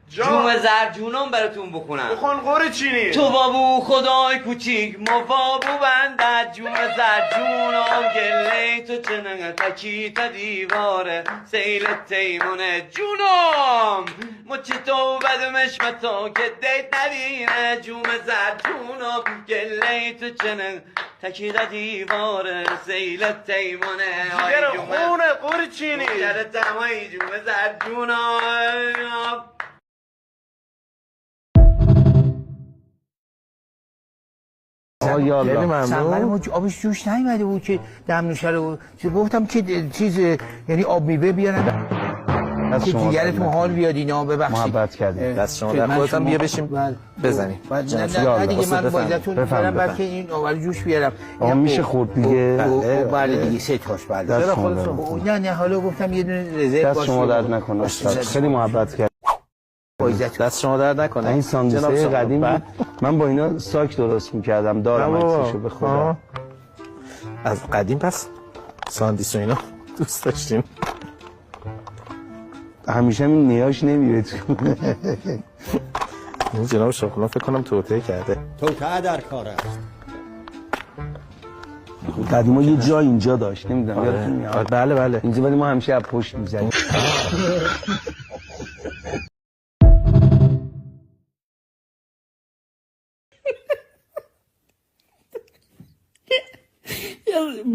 جون زرجونم براتون بخونم. بخون قره چینی. تو بابو خدای کوچیک ما بابو بندت جون زرجونم گله تو چنگ تکی تا دیواره سیل تیمونه جونم مچ تو بدمش تو که دیت ندینه جون زرجونم گله تو چنگ تکی تا دیواره سیل تیمونه جگر خونه قره چینی. جگر تمایی جون زرجونم. خیلی ممنون. سنبل آبش جوش نیومده بود که دمنوشه رو گفتم که چیز یعنی آب میوه بیارن که دیگرتون حال بیاد اینا. ببخشید محبت کردید. دست شما در خودتون بیا بشیم بزنیم. نه دیگه من با ازتون برم بلکه این آوری جوش بیارم. میشه خورد دیگه. بله دیگه 3 تاش بله. چرا خودتون؟ نه حالا گفتم یه دونه رزرو باشه. دست شما درد نکنه استاد. خیلی محبت کرد. دست شما درد نکنه. این ساندویچ قدیم بود. من با اینا ساک درست می‌کردم. دارم عکسشو به خدا. از قدیم پس ساندویچ و اینا دوست داشتیم. همیشه این نیاش نمیره تو. این جناب شاپلان فکر کنم توطئه کرده. توطئه در کار است. قدیما یه جا اینجا داشت نمیدونم یادتون میاد. بله اینجا ولی ما همیشه از پشت می‌زدیم.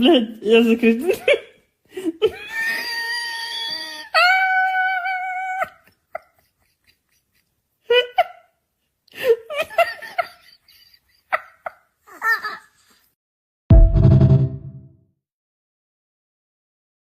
Блядь, я закрыт.